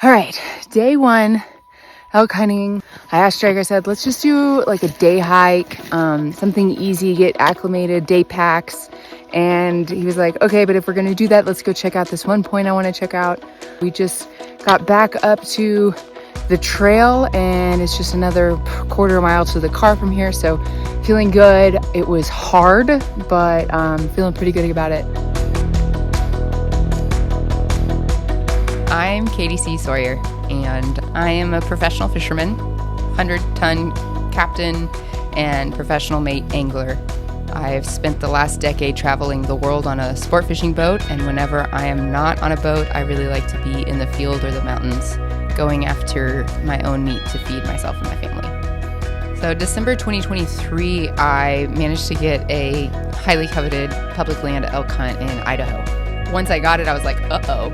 All right, day one, elk hunting. I asked Drake, I said, let's just do like a day hike, something easy, get acclimated, day packs. And he was like, okay, but if we're gonna do that, let's go check out this one point I wanna check out. We just got back up to the trail and it's just another quarter mile to the car from here. So feeling good. It was hard, but feeling pretty good about it. I'm Katie C. Sawyer, and I am a professional fisherman, 100-ton captain, and professional mate angler. I've spent the last decade traveling the world on a sport fishing boat, and whenever I am not on a boat, I really like to be in the field or the mountains, going after my own meat to feed myself and my family. So December 2023, I managed to get a highly coveted public land elk hunt in Idaho. Once I got it, I was like, uh-oh,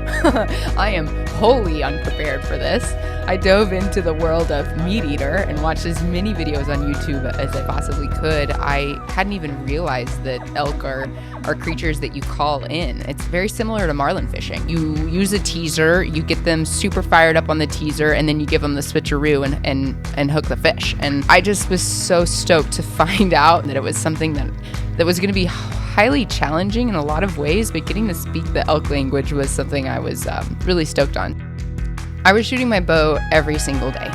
I am wholly unprepared for this. I dove into the world of Meat Eater and watched as many videos on YouTube as I possibly could. I hadn't even realized that elk are creatures that you call in. It's very similar to marlin fishing. You use a teaser, you get them super fired up on the teaser, and then you give them the switcheroo and hook the fish. And I just was so stoked to find out that it was something that was going to be highly challenging in a lot of ways, but getting to speak the elk language was something I was really stoked on. I was shooting my bow every single day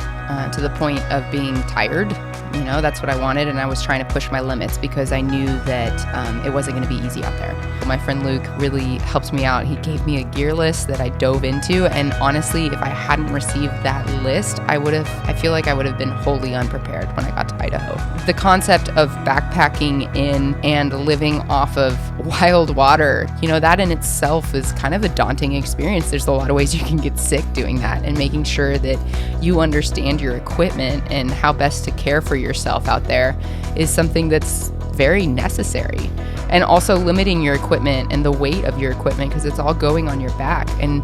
to the point of being tired. You know, that's what I wanted, and I was trying to push my limits because I knew that it wasn't going to be easy out there. My friend Luke really helped me out. He gave me a gear list that I dove into, and honestly, if I hadn't received that list, I feel like I would have been wholly unprepared when I got to Idaho. The concept of backpacking in and living off of wild water, you know, that in itself is kind of a daunting experience. There's a lot of ways you can get sick doing that, and making sure that you understand your equipment and how best to care for yourself out there is something that's very necessary. And also limiting your equipment and the weight of your equipment because it's all going on your back. And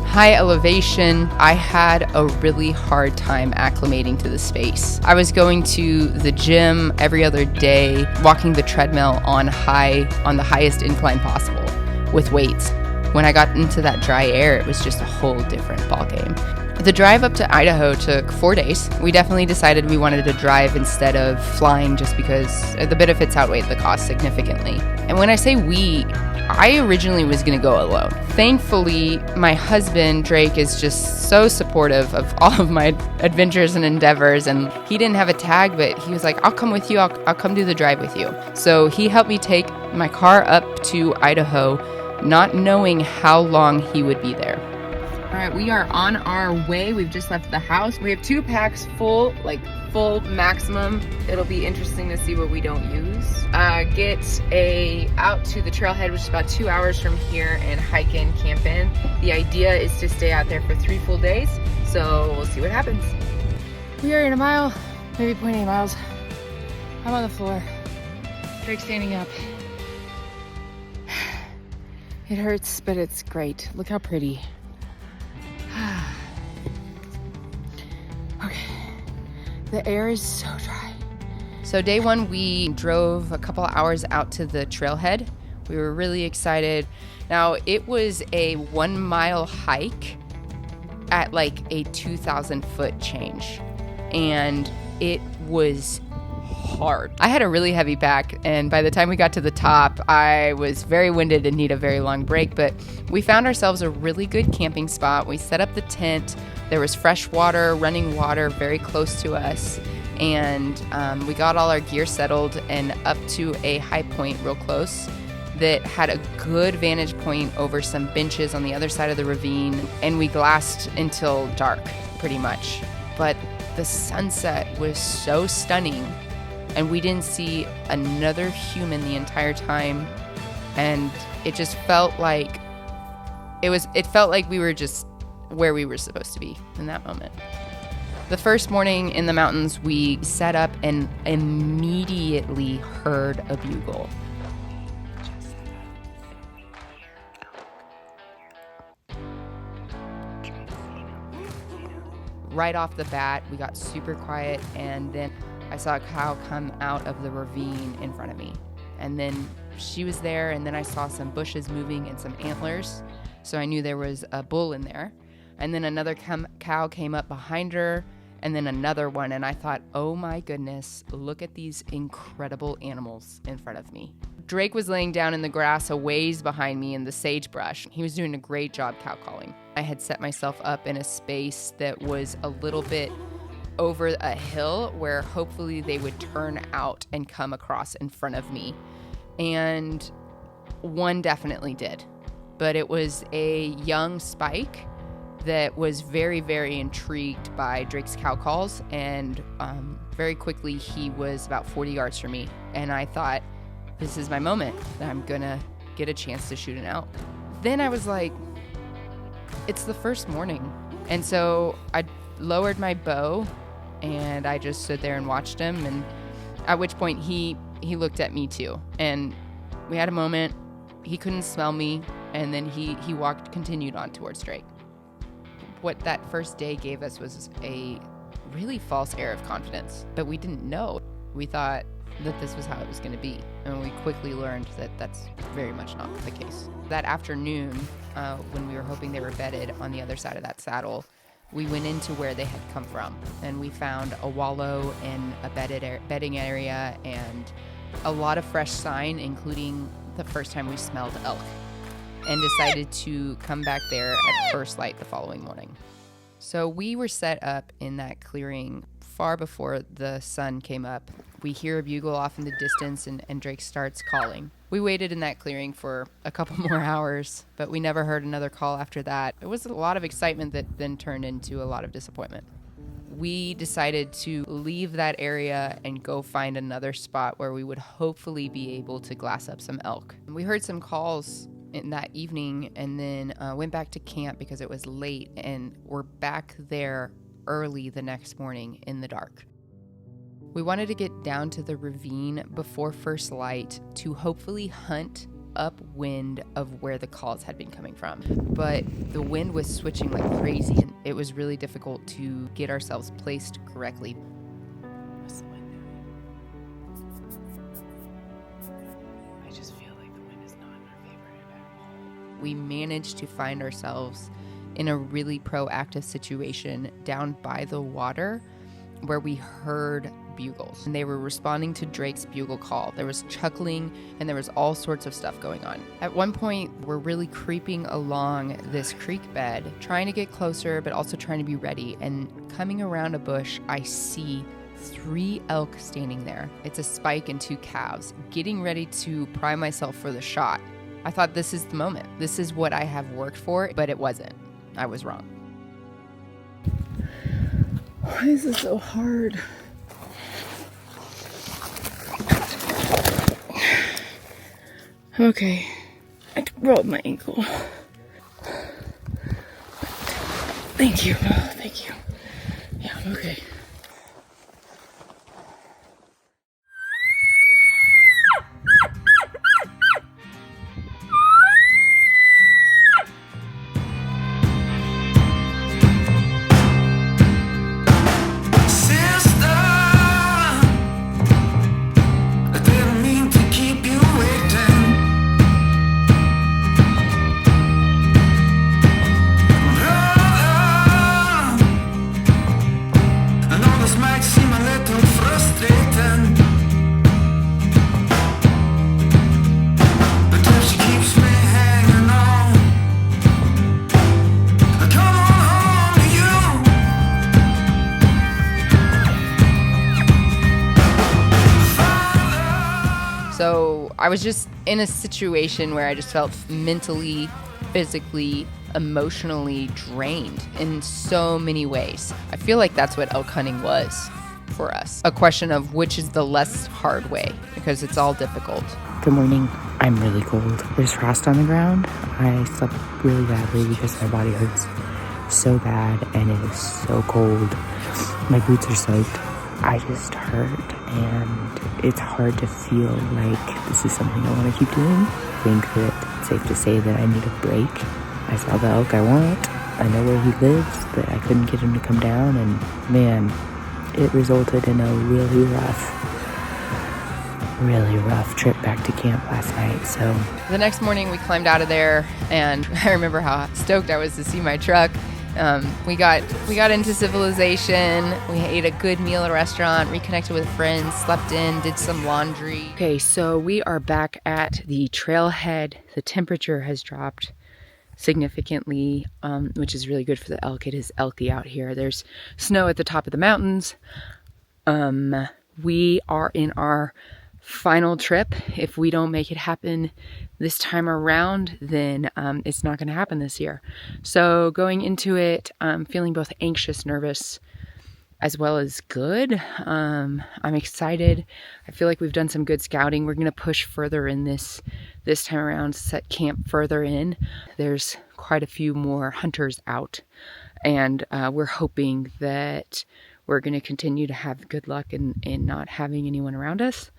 high elevation, I had a really hard time acclimating to the space. I was going to the gym every other day, walking the treadmill on the highest incline possible with weights. When I got into that dry air, it was just a whole different ballgame. The drive up to Idaho took 4 days. We definitely decided we wanted to drive instead of flying just because the benefits outweighed the cost significantly. And when I say we, I originally was going to go alone. Thankfully, my husband, Drake, is just so supportive of all of my adventures and endeavors. And he didn't have a tag, but he was like, I'll come with you. I'll come do the drive with you. So he helped me take my car up to Idaho, not knowing how long he would be there. All right, we are on our way. We've just left the house. We have 2 packs full, like full maximum. It'll be interesting to see what we don't use. Get out to the trailhead, which is about 2 hours from here, and hike in, camp in. The idea is to stay out there for 3 full days, so we'll see what happens. We are in a mile, maybe 0.8 miles. I'm on the floor. Drake's standing up. It hurts, but it's great. Look how pretty. Okay, the air is so dry. So day one, we drove a couple hours out to the trailhead. We were really excited. Now, it was a 1 mile hike at like a 2,000 foot change, and it was hard. I had a really heavy pack, and by the time we got to the top, I was very winded and need a very long break, but we found ourselves a really good camping spot. We set up the tent. There was fresh water, running water very close to us, and we got all our gear settled and up to a high point real close that had a good vantage point over some benches on the other side of the ravine, and we glassed until dark, pretty much. But the sunset was so stunning, and we didn't see another human the entire time, and it just felt like we were just where we were supposed to be in that moment. The first morning in the mountains, we set up and immediately heard a bugle. Right off the bat, we got super quiet, and then I saw a cow come out of the ravine in front of me. And then she was there, and then I saw some bushes moving and some antlers. So I knew there was a bull in there. And then another cow came up behind her, and then another one. And I thought, oh my goodness, look at these incredible animals in front of me. Drake was laying down in the grass a ways behind me in the sagebrush. He was doing a great job cow calling. I had set myself up in a space that was a little bit over a hill where hopefully they would turn out and come across in front of me. And one definitely did. But it was a young spike that was very, very intrigued by Drake's cow calls. And very quickly, he was about 40 yards from me. And I thought, this is my moment. I'm going to get a chance to shoot an elk. Then I was like, it's the first morning. And so I lowered my bow and I just stood there and watched him. And at which point he looked at me too. And we had a moment. He couldn't smell me. And then he continued on towards Drake. What that first day gave us was a really false air of confidence, but we didn't know. We thought that this was how it was going to be, and we quickly learned that that's very much not the case. That afternoon, when we were hoping they were bedded on the other side of that saddle, we went into where they had come from, and we found a wallow and a bedding area and a lot of fresh sign, including the first time we smelled elk, and decided to come back there at first light the following morning. So we were set up in that clearing far before the sun came up. We hear a bugle off in the distance and Drake starts calling. We waited in that clearing for a couple more hours, but we never heard another call after that. It was a lot of excitement that then turned into a lot of disappointment. We decided to leave that area and go find another spot where we would hopefully be able to glass up some elk. We heard some calls in that evening and then went back to camp because it was late, and we're back there early the next morning in the dark. We wanted to get down to the ravine before first light to hopefully hunt upwind of where the calls had been coming from. But the wind was switching like crazy, and it was really difficult to get ourselves placed correctly. What's the wind doing? I just feel like the wind is not in our favor at all. We managed to find ourselves in a really proactive situation down by the water where we heard bugles, and they were responding to Drake's bugle call. There was chuckling and there was all sorts of stuff going on. At one point, we're really creeping along this creek bed, trying to get closer, but also trying to be ready. And coming around a bush, I see 3 elk standing there. It's a spike and 2 calves, getting ready to prime myself for the shot. I thought, this is the moment. This is what I have worked for, but it wasn't. I was wrong. Why is this so hard? Okay, I rolled my ankle. Thank you. Thank you. Yeah, I'm okay. So I was just in a situation where I just felt mentally, physically, emotionally drained in so many ways. I feel like that's what elk hunting was for us. A question of which is the less hard way, because it's all difficult. Good morning. I'm really cold. There's frost on the ground. I slept really badly because my body hurts so bad and it is so cold. My boots are soaked. I just hurt, and it's hard to feel like this is something I want to keep doing. I think that it's safe to say that I need a break. I saw the elk I want. I know where he lives, but I couldn't get him to come down, and man, it resulted in a really rough trip back to camp last night. So the next morning we climbed out of there, and I remember how stoked I was to see my truck. We got into civilization. We ate a good meal at a restaurant, reconnected with friends, slept in, did some laundry. Okay, so we are back at the trailhead. The temperature has dropped significantly, which is really good for the elk. It is elky out here. There's snow at the top of the mountains. We are in our final trip. If we don't make it happen this time around, then it's not going to happen this year. So going into it, I'm feeling both anxious, nervous, as well as good. I'm excited. I feel like we've done some good scouting. We're going to push further in this time around, set camp further in. There's quite a few more hunters out, and we're hoping that we're going to continue to have good luck in not having anyone around us.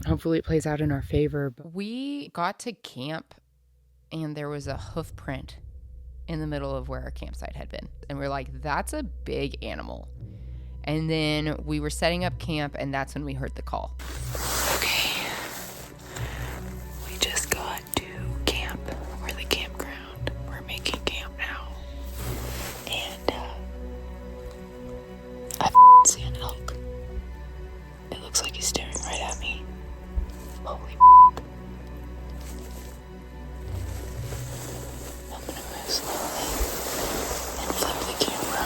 Hopefully it plays out in our favor. We got to camp and there was a hoof print in the middle of where our campsite had been. And we're like, that's a big animal. And then we were setting up camp and that's when we heard the call. Okay. We just got to camp. We're the campground. We're making camp now. And I see an elk. It looks like he's staring right at me. Holy I'm gonna move slowly and flip the camera.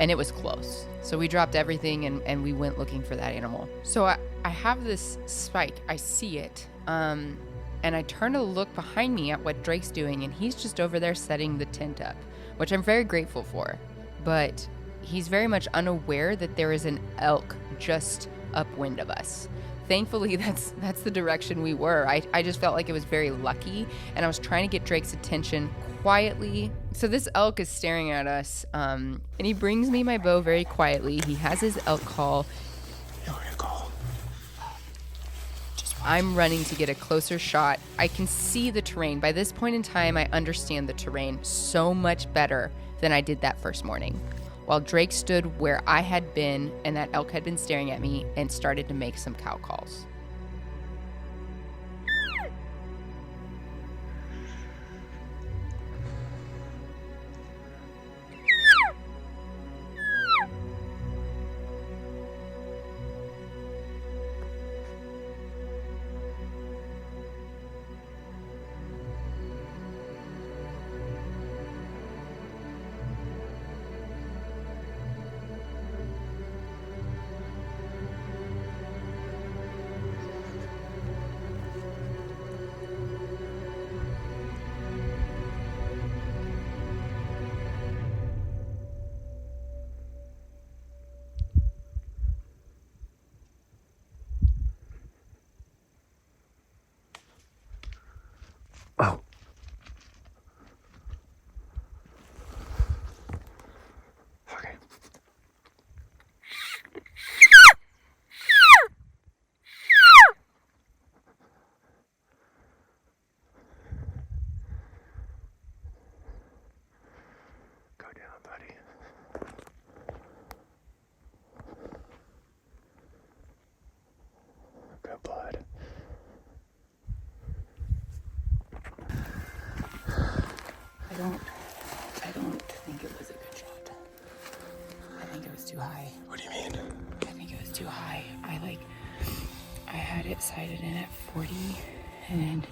And it was close. So we dropped everything and we went looking for that animal. So I have this spike. I see it. And I turn to look behind me at what Drake's doing, and he's just over there setting the tent up, which I'm very grateful for. But he's very much unaware that there is an elk just upwind of us. Thankfully, that's the direction we were. I just felt like it was very lucky, and I was trying to get Drake's attention quietly. So this elk is staring at us, and he brings me my bow very quietly. He has his elk call. I'm running to get a closer shot. I can see the terrain. By this point in time, I understand the terrain so much better than I did that first morning. While Drake stood where I had been and that elk had been staring at me and started to make some cow calls. Oh. Okay. Go down, buddy. Good blood. I don't think it was a good shot. I think it was too high. What do you mean? I think it was too high. I had it sighted in at 40, and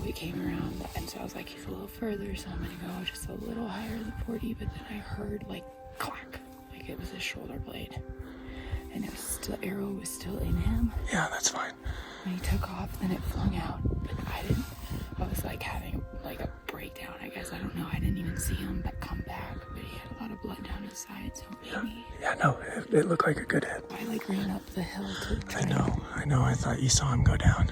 we came around, and so I was like, he's a little further, so I'm gonna go just a little higher than 40, but then I heard like clack, like it was his shoulder blade, and it was still, arrow was still in him. Yeah, that's fine. When he took off, then it flung out, but I was like having like a breakdown, I guess. I don't know. I didn't even see him come back, but he had a lot of blood down his side, so maybe. Yeah, no, it looked like a good hit. I like ran up the hill to try. I know. I thought you saw him go down.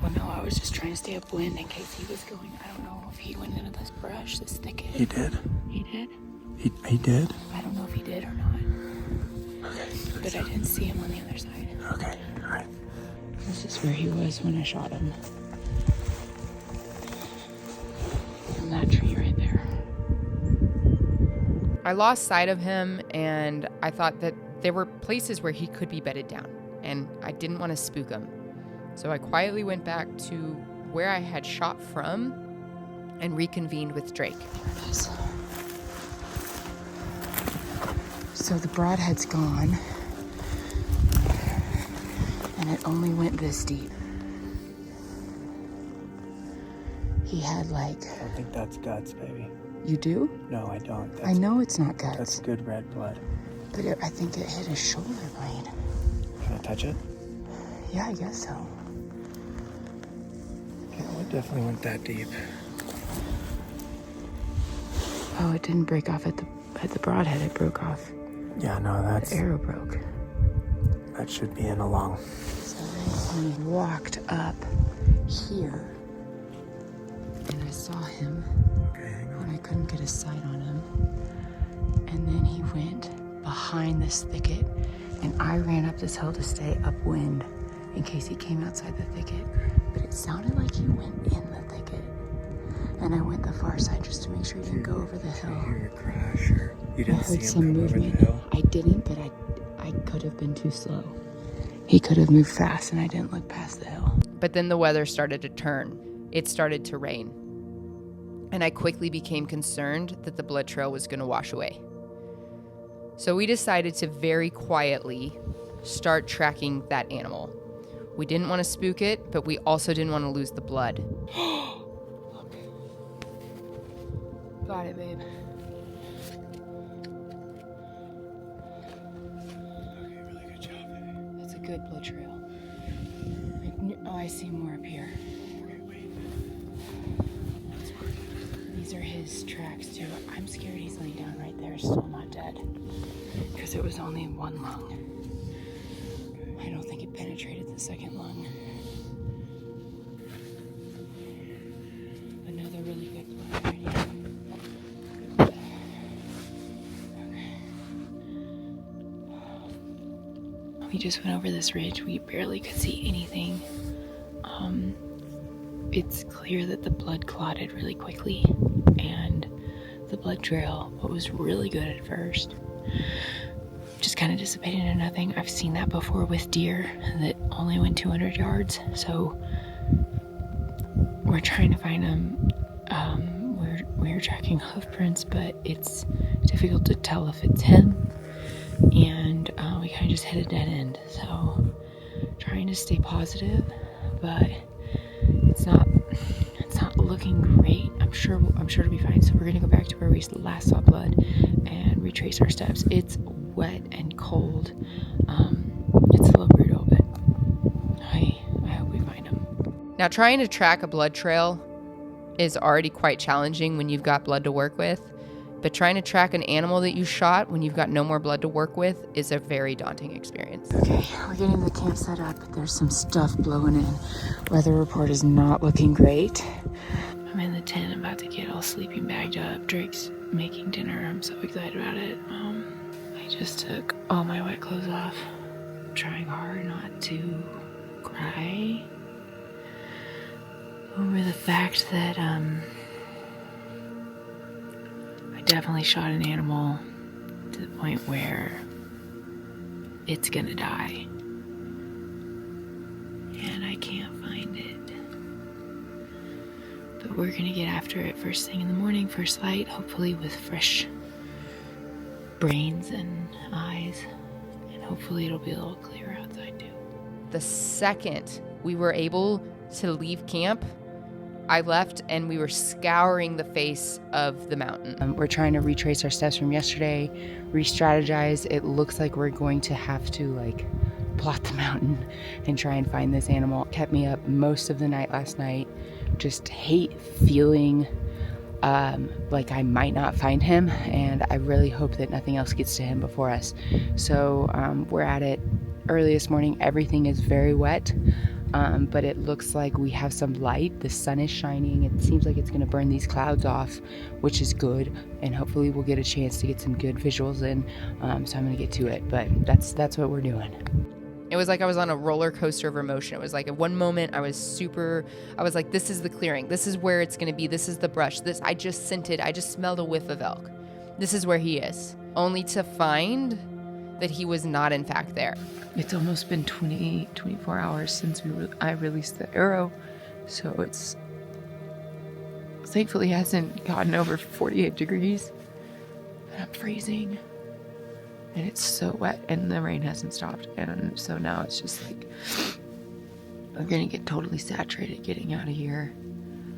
Oh no, I was just trying to stay upwind in case he was going. I don't know if he went into this brush, this thicket. He did. He did? He did? I don't know if he did or not. Okay. But I didn't see him on the other side. Okay, alright. This is where he was when I shot him. On that tree right there. I lost sight of him, and I thought that there were places where he could be bedded down, and I didn't want to spook him. So I quietly went back to where I had shot from, and reconvened with Drake. So the broadhead's gone, and it only went this deep. He had like... I think that's guts, baby. You do? No, I don't. I know it's not guts. That's good red blood. But I think it hit his shoulder blade. Can I touch it? Yeah, I guess so. Yeah, it definitely went that deep. Oh, it didn't break off at the broadhead. It broke off. Yeah, no, that's... The arrow broke. That should be in a lung. So then he walked up here, and I saw him. Okay, hang on. And I couldn't get a sight on him. And then he went behind this thicket, and I ran up this hill to stay upwind in case he came outside the thicket. But it sounded like he went in the thicket. And I went the far side just to make sure he didn't go over the hill. Did you hear a crash, or you didn't see I heard him some come movement. over the hill? I didn't, but I could have been too slow. He could have moved fast, and I didn't look past the hill. But then the weather started to turn. It started to rain. And I quickly became concerned that the blood trail was going to wash away. So we decided to very quietly start tracking that animal. We didn't want to spook it, but we also didn't want to lose the blood. Got it, babe. Okay, really good job, baby. That's a good blood trail. I see more up here. Okay, wait. These are his tracks too. I'm scared he's laying down right there, still not dead. Because it was only one lung. I don't think it penetrated the second lung. Another really good blood right here. We just went over this ridge. We barely could see anything. It's clear that the blood clotted really quickly, and the blood trail, what was really good at first, just kind of dissipated into nothing. I've seen that before with deer that only went 200 yards, so we're trying to find them. We're tracking hoof prints, but it's difficult to tell if it's him, and we kind of just hit a dead end. So trying to stay positive, but it's not looking great. I'm sure it'll be fine. So we're gonna go back to where we last saw blood and retrace our steps. It's wet and cold. It's a little brutal, but I hope we find him. Now, trying to track a blood trail is already quite challenging when you've got blood to work with, but trying to track an animal that you shot when you've got no more blood to work with is a very daunting experience. Okay, we're getting the camp set up. There's some stuff blowing in. Weather report is not looking great. I'm in the tent. I'm about to get all sleeping bagged up. Drake's making dinner. I'm so excited about it. I just took all my wet clothes off. I'm trying hard not to cry over the fact that I definitely shot an animal to the point where it's gonna die, and I can't find it. But we're gonna get after it first thing in the morning, first light, hopefully with fresh brains and eyes, and hopefully it'll be a little clearer outside too. The second we were able to leave camp, I left and we were scouring the face of the mountain. We're trying to retrace our steps from yesterday, re-strategize. It looks like we're going to have to plot the mountain and try and find this animal. Kept me up most of the night last night. Just hate feeling like I might not find him, and I really hope that nothing else gets to him before us. So we're at it early this morning. Everything is very wet. But it looks like we have some light. The sun is shining. It seems like it's going to burn these clouds off, which is good. And hopefully we'll get a chance to get some good visuals in. So I'm going to get to it. But that's what we're doing. It was like I was on a roller coaster of emotion. It was like at one moment I was like, this is the clearing. This is where it's going to be. This is the brush. I just scented. I just smelled a whiff of elk. This is where he is. Only to find that he was not in fact there. It's almost been 24 hours since I released the arrow, so it's thankfully hasn't gotten over 48 degrees. And I'm freezing. And it's so wet and the rain hasn't stopped. And so now it's just like, we're going to get totally saturated getting out of here.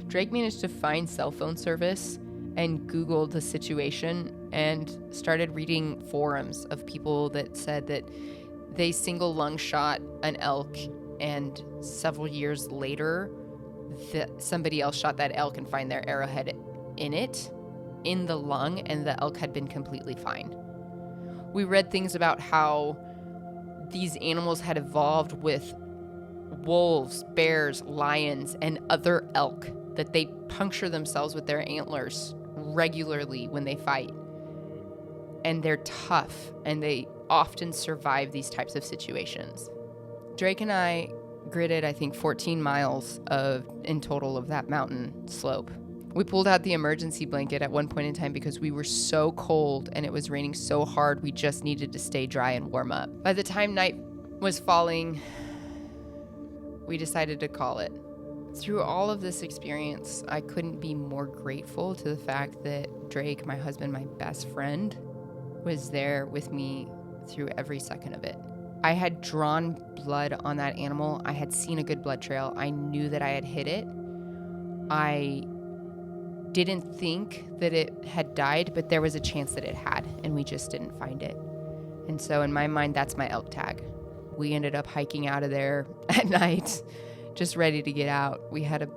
Drake managed to find cell phone service and Googled the situation and started reading forums of people that said that they single lung shot an elk, and several years later, somebody else shot that elk and find their arrowhead in the lung, and the elk had been completely fine. We read things about how these animals had evolved with wolves, bears, lions, and other elk, that they puncture themselves with their antlers regularly when they fight. And they're tough, and they often survive these types of situations. Drake and I gridded, I think, 14 miles in total of that mountain slope. We pulled out the emergency blanket at one point in time because we were so cold and it was raining so hard, we just needed to stay dry and warm up. By the time night was falling, we decided to call it. Through all of this experience, I couldn't be more grateful to the fact that Drake, my husband, my best friend, was there with me through every second of it. I had drawn blood on that animal. I had seen a good blood trail. I knew that I had hit it. I didn't think that it had died, but there was a chance that it had, and we just didn't find it. And so in my mind, that's my elk tag. We ended up hiking out of there at night, just ready to get out. We had a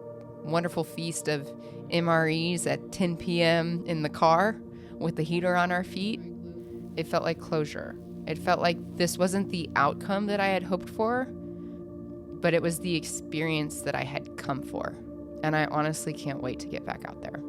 wonderful feast of MREs at 10 p.m. in the car with the heater on our feet. It felt like closure. It felt like this wasn't the outcome that I had hoped for, but it was the experience that I had come for. And I honestly can't wait to get back out there.